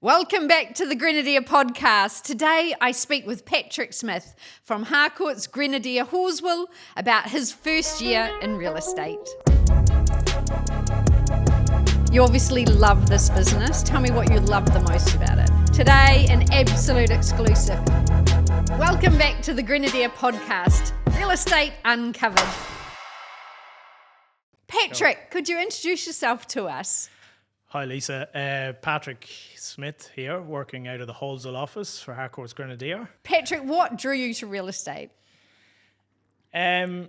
Welcome back to the Grenadier podcast. Today I speak with Patrick Smith from Harcourts Grenadier Halswell about his first year in real estate. You obviously love this business. Tell me what you love the most about it. Today, an absolute exclusive. Welcome back to the Grenadier podcast, Real Estate Uncovered. Patrick, could you introduce yourself to us? Hi Lisa, Patrick Smith here, working out of the Halswell office for Harcourts Grenadier. Patrick, what drew you to real estate? I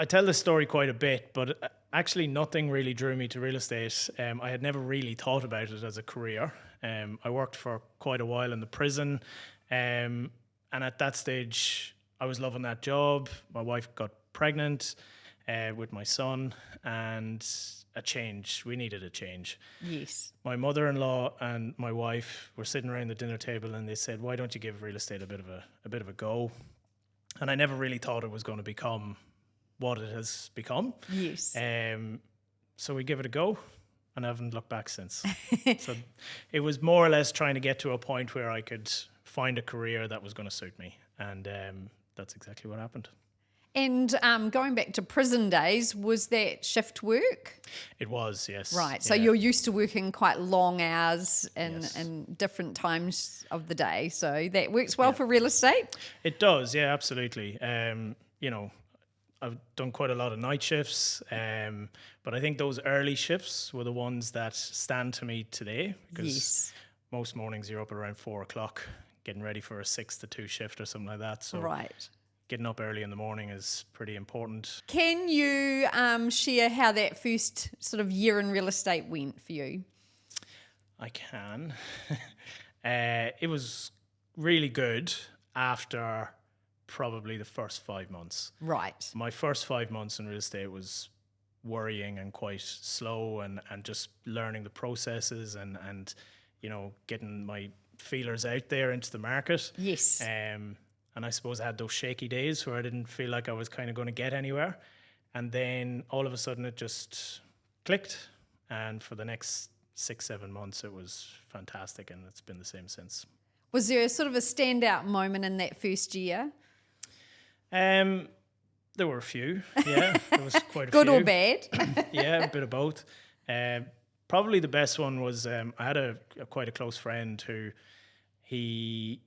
tell this story quite a bit, but actually nothing really drew me to real estate. I had never really thought about it as a career. I worked for quite a while in the prison, and at that stage I was loving that job. My wife got pregnant with my son, and a change. We needed a change. Yes. My mother-in-law and my wife were sitting around the dinner table, and they said, "Why don't you give real estate a bit of a go?" And I never really thought it was going to become what it has become. Yes. So we give it a go, and I haven't looked back since. So it was more or less trying to get to a point where I could find a career that was going to suit me, and that's exactly what happened. And going back to prison days, was that shift work? It was, yes. Right. So yeah. you're used to working quite long hours and Yes. different times of the day. So that works well for real estate? It does, yeah, absolutely. I've done quite a lot of night shifts, but I think those early shifts were the ones that stand to me today, because most mornings you're up around 4 o'clock getting ready for a 6 to 2 shift or something like that. So Right. getting up early in the morning is pretty important. Can you share how that first sort of year in real estate went for you? I can. It was really good after probably the first 5 months. Right. My first 5 months in real estate was worrying and quite slow, and just learning the processes and getting my feelers out there into the market. Yes. And I suppose I had those shaky days where I didn't feel like I was kind of going to get anywhere. And then all of a sudden it just clicked. And for the next 6-7 months, it was fantastic. And it's been the same since. Was there a sort of a standout moment in that first year? There were a few. Yeah, there was quite a Good few. or bad? Yeah, a bit of both. Probably the best one was I had a quite a close friend who he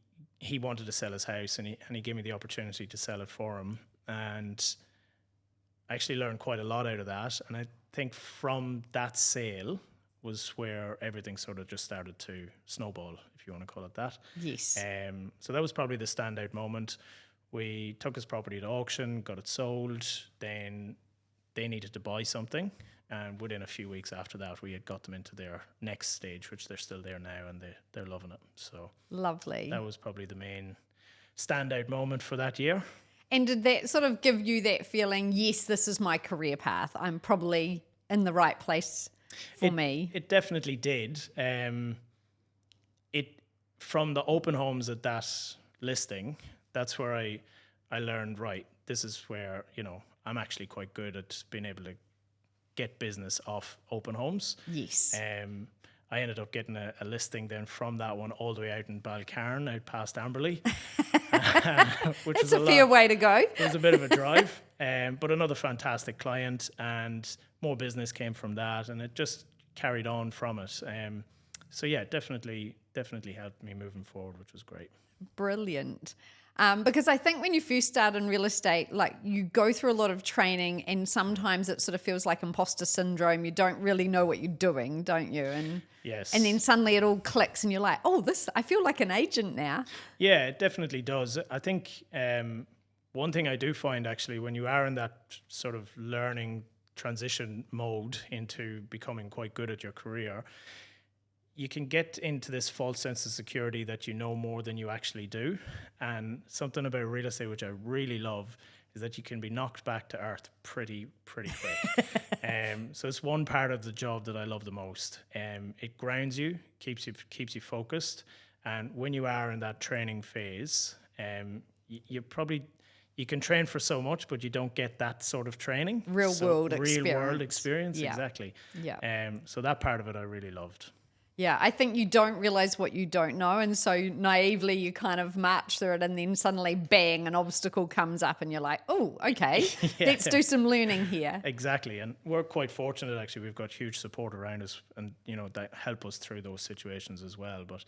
wanted to sell his house, and he gave me the opportunity to sell it for him, and I actually learned quite a lot out of that. And I think from that sale was where everything sort of just started to snowball, if you want to call it that. Yes. So that was probably the standout moment. We took his property to auction, got it sold, then they needed to buy something, and within a few weeks after that, we had got them into their next stage, which they're still there now, and they're loving it. So Lovely. that was probably the main standout moment for that year. And did that sort of give you that feeling, yes, this is my career path. I'm probably in the right place for me. It definitely did. From the open homes at that listing, that's where I learned, right, this is where, I'm actually quite good at being able to get business off open homes. Yes. I ended up getting a listing then from that one all the way out in Balcarn, out past Amberley. Which That's was a fair way to go. It was a bit of a drive, but another fantastic client, and more business came from that, and it just carried on from it. So yeah, definitely helped me moving forward, which was great. Brilliant. Because I think when you first start in real estate, like you go through a lot of training, and sometimes it sort of feels like imposter syndrome. You don't really know what you're doing, don't you? And yes. And then suddenly it all clicks, and you're like, oh, I feel like an agent now. Yeah, it definitely does. I think one thing I do find, actually, when you are in that sort of learning transition mode into becoming quite good at your career, you can get into this false sense of security that you know more than you actually do. And something about real estate, which I really love, is that you can be knocked back to earth pretty quick. So it's one part of the job that I love the most. It grounds you, keeps you focused. And when you are in that training phase, you can train for so much, but you don't get that sort of training. Real world experience. Exactly. Yeah. So that part of it I really loved. Yeah, I think you don't realize what you don't know. And so naively, you kind of march through it, and then suddenly, bang, an obstacle comes up, and you're like, oh, okay, Yeah. let's do some learning here. Exactly. And we're quite fortunate, actually. We've got huge support around us and, that help us through those situations as well. But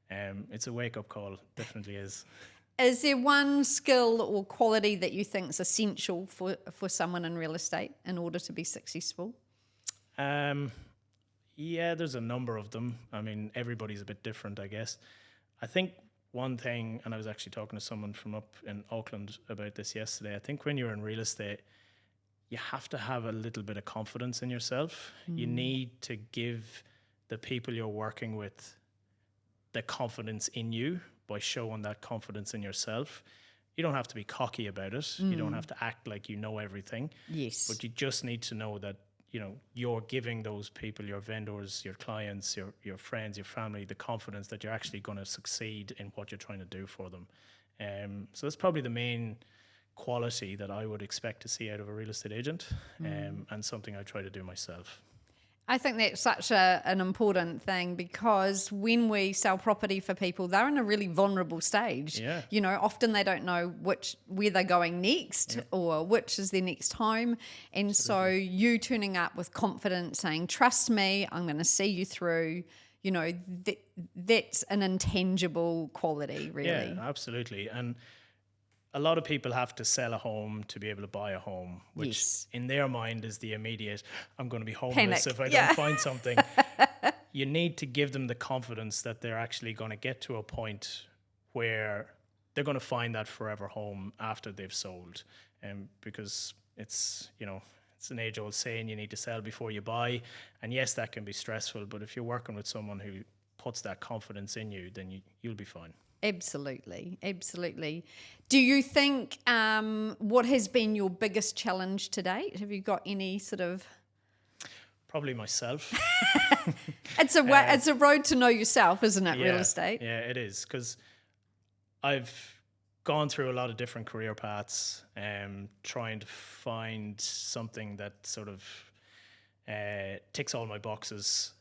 it's a wake-up call, definitely is. Is there one skill or quality that you think is essential for someone in real estate in order to be successful? Yeah, there's a number of them. I mean, everybody's a bit different, I guess. I think one thing, and I was actually talking to someone from up in Auckland about this yesterday, I think when you're in real estate, you have to have a little bit of confidence in yourself. You need to give the people you're working with the confidence in you by showing that confidence in yourself. You don't have to be cocky about it. You don't have to act like you know everything. Yes. But you just need to know that you're giving those people, your vendors, your clients, your friends, your family, the confidence that you're actually going to succeed in what you're trying to do for them. So that's probably the main quality that I would expect to see out of a real estate agent, and something I try to do myself. I think that's such an important thing, because when we sell property for people, they're in a really vulnerable stage. Yeah. Often they don't know where they're going next, or which is their next home. And so you turning up with confidence, saying, trust me, I'm going to see you through, that's an intangible quality, really. Yeah, absolutely. And a lot of people have to sell a home to be able to buy a home, which in their mind is the immediate, I'm going to be homeless Panic. if I don't find something. You need to give them the confidence that they're actually going to get to a point where they're going to find that forever home after they've sold. Because it's an age-old saying, you need to sell before you buy. And yes, that can be stressful, but if you're working with someone who puts that confidence in you, then you'll be fine. Absolutely. Do you think what has been your biggest challenge to date? Have you got any sort of... Probably myself. It's a road to know yourself, isn't it, real estate? Yeah, it is, because I've gone through a lot of different career paths, trying to find something that sort of ticks all my boxes.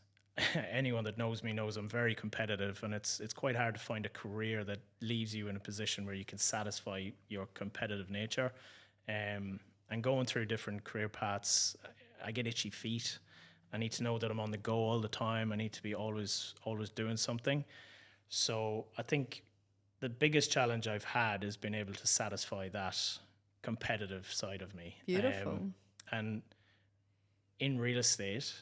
Anyone that knows me knows I'm very competitive, and it's quite hard to find a career that leaves you in a position where you can satisfy your competitive nature. And going through different career paths, I get itchy feet. I need to know that I'm on the go all the time. I need to be always doing something. So I think the biggest challenge I've had is being able to satisfy that competitive side of me. Beautiful. And in real estate,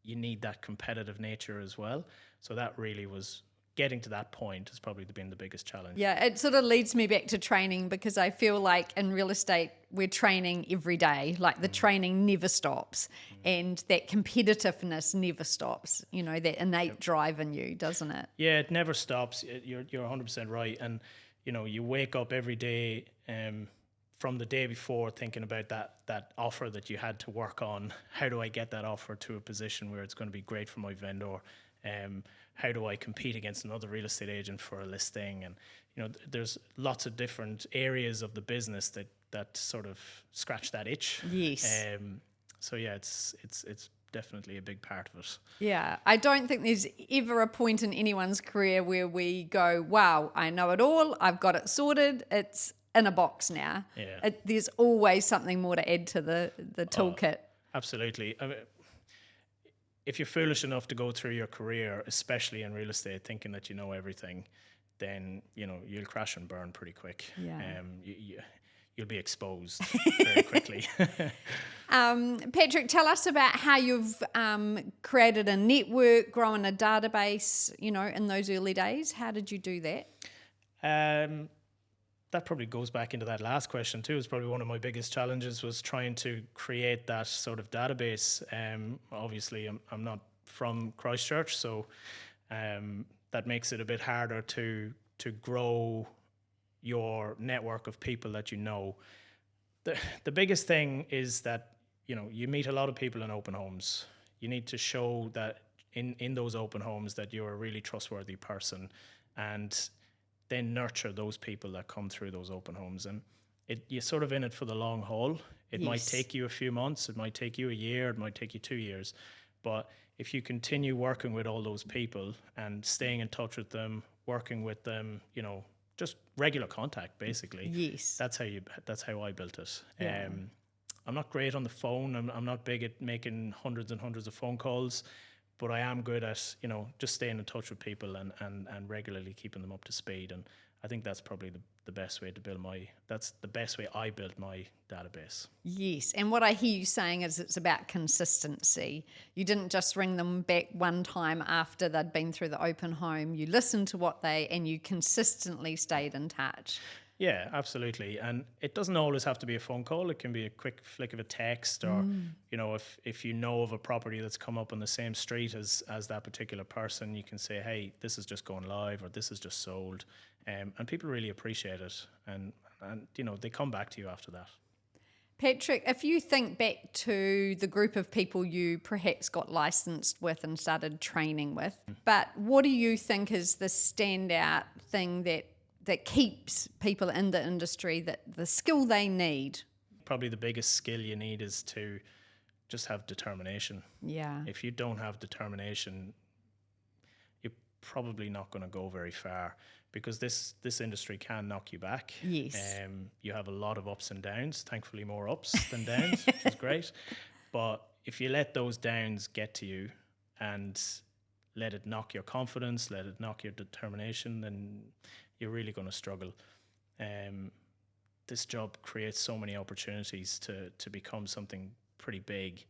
you need that competitive nature as well. So that really was getting to that point has probably been the biggest challenge. Yeah, it sort of leads me back to training, because I feel like in real estate, we're training every day. Like the training never stops, and that competitiveness never stops, that innate drive in you, doesn't it? Yeah, it never stops. You're 100% right. And, you wake up every day from the day before thinking about that offer that you had to work on. How do I get that offer to a position where it's going to be great for my vendor? How do I compete against another real estate agent for a listing? And there's lots of different areas of the business that sort of scratch that itch. Yes. So yeah, it's definitely a big part of it. Yeah, I don't think there's ever a point in anyone's career where we go, wow, I know it all, I've got it sorted, it's in a box now. Yeah. There's always something more to add to the toolkit. Absolutely. I mean, if you're foolish enough to go through your career, especially in real estate, thinking that you know everything, then you'll crash and burn pretty quick. Yeah. You'll be exposed very quickly. Patrick, tell us about how you've created a network, grown a database, in those early days. How did you do that? That probably goes back into that last question too. It's probably one of my biggest challenges was trying to create that sort of database. Obviously, I'm not from Christchurch, so that makes it a bit harder to grow your network of people that you know. The biggest thing is that you meet a lot of people in open homes. You need to show that in those open homes that you're a really trustworthy person, and then nurture those people that come through those open homes. And you're sort of in it for the long haul. It might take you a few months, it might take you a year, it might take you 2 years, but if you continue working with all those people and staying in touch with them, working with them, just regular contact, basically. Yes. That's how I built it. Yeah. I'm not great on the phone. I'm not big at making hundreds and hundreds of phone calls, but I am good at, just staying in touch with people and regularly keeping them up to speed. And I think that's probably the best way to that's the best way I built my database. Yes. And what I hear you saying is it's about consistency. You didn't just ring them back one time after they'd been through the open home. You listened to and you consistently stayed in touch. Yeah, absolutely. And it doesn't always have to be a phone call. It can be a quick flick of a text, or, if you know of a property that's come up on the same street as that particular person, you can say, hey, this is just going live, or this is just sold. And people really appreciate it. And they come back to you after that. Patrick, if you think back to the group of people you perhaps got licensed with and started training with, but what do you think is the standout thing that keeps people in the industry, that the skill they need? Probably the biggest skill you need is to just have determination. Yeah. If you don't have determination, you're probably not going to go very far, because this industry can knock you back. Yes. You have a lot of ups and downs, thankfully more ups than downs, which is great. But if you let those downs get to you and let it knock your confidence, let it knock your determination, then you're really going to struggle. This job creates so many opportunities to become something pretty big.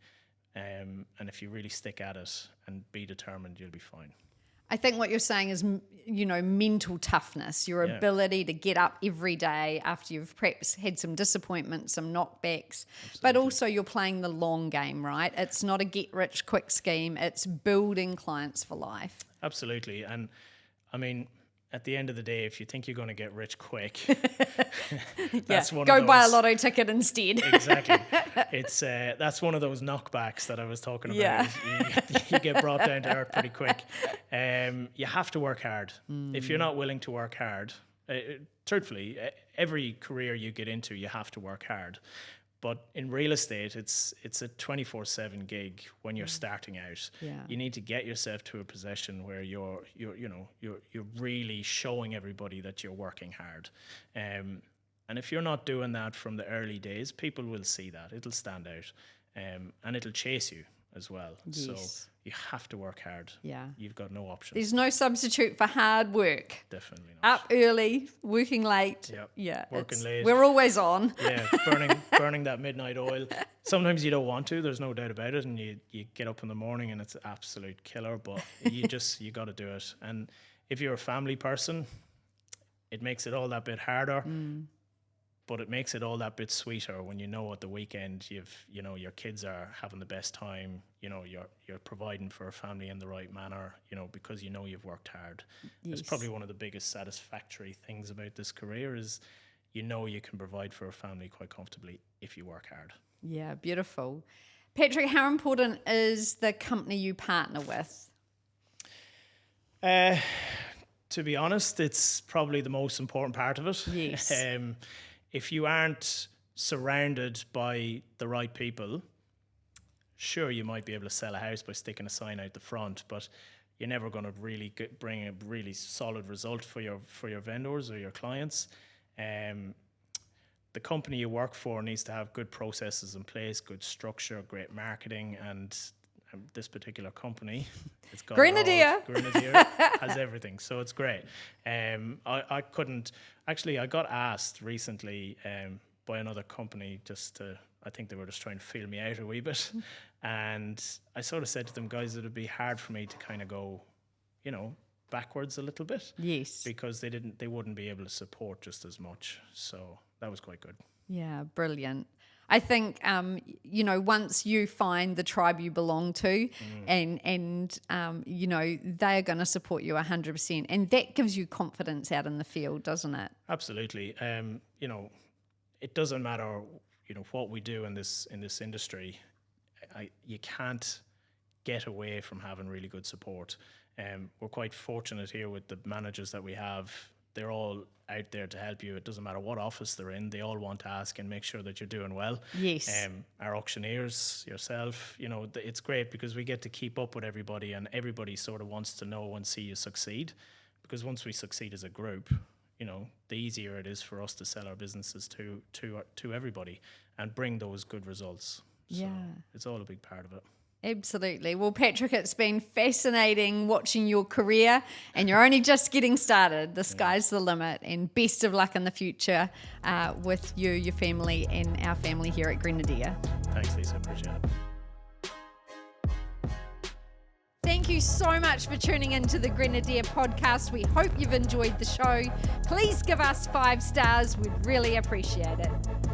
And if you really stick at it and be determined, you'll be fine. I think what you're saying is, mental toughness, your ability to get up every day after you've perhaps had some disappointments, some knockbacks, but also you're playing the long game, right? It's not a get-rich-quick scheme. It's building clients for life. Absolutely. And, I mean, at the end of the day, if you think you're going to get rich quick, that's one of those. Go buy a lotto ticket instead. Exactly. It's that's one of those knockbacks that I was talking about. Yeah. You get brought down to earth pretty quick. You have to work hard. If you're not willing to work hard, truthfully, every career you get into, you have to work hard. But in real estate, it's a 24/7 gig when you're starting out. Yeah. You need to get yourself to a position where you're really showing everybody that you're working hard. And if you're not doing that from the early days, people will see that. It'll stand out. And it'll chase you as well. Yes. So you have to work hard. Yeah. You've got no option. There's no substitute for hard work. Definitely not. Up early, working late. Yep. Yeah. Working late. We're always on. Yeah, burning that midnight oil. Sometimes you don't want to, there's no doubt about it, and you get up in the morning and it's an absolute killer, but you got to do it. And if you're a family person, it makes it all that bit harder. But it makes it all that bit sweeter when you know at the weekend your kids are having the best time, you're providing for a family in the right manner, because you've worked hard. Yes. It's probably one of the biggest satisfactory things about this career is you can provide for a family quite comfortably if you work hard. Yeah, beautiful. Patrick, how important is the company you partner with? To be honest, it's probably the most important part of it. Yes. If you aren't surrounded by the right people, sure, you might be able to sell a house by sticking a sign out the front, but you're never going to really bring a really solid result for your vendors or your clients. The company you work for needs to have good processes in place, good structure, great marketing, and this particular company, it's got Grenadier. Grenadier has everything, so it's great. I got asked recently by another company I think they were just trying to feel me out a wee bit, and I sort of said to them, guys, it would be hard for me to kind of go, backwards a little bit. Yes. Because they wouldn't be able to support just as much, so that was quite good. Yeah, brilliant. I think, once you find the tribe you belong to and they're going to support you 100%. And that gives you confidence out in the field, doesn't it? Absolutely. It doesn't matter, what we do in this industry. You can't get away from having really good support. We're quite fortunate here with the managers that we have. they're all out there to help you. It doesn't matter what office they're in, they all want to ask and make sure that you're doing well. Yes. Our auctioneers, yourself, it's great because we get to keep up with everybody, and everybody sort of wants to know and see you succeed, because once we succeed as a group, the easier it is for us to sell our businesses to everybody and bring those good results. So it's all a big part of it. Absolutely. Well, Patrick, it's been fascinating watching your career, and you're only just getting started. The sky's the limit, and best of luck in the future with you, your family, and our family here at Grenadier. Thanks, Lisa. Appreciate it. Thank you so much for tuning into the Grenadier podcast. We hope you've enjoyed the show. Please give us 5 stars. We'd really appreciate it.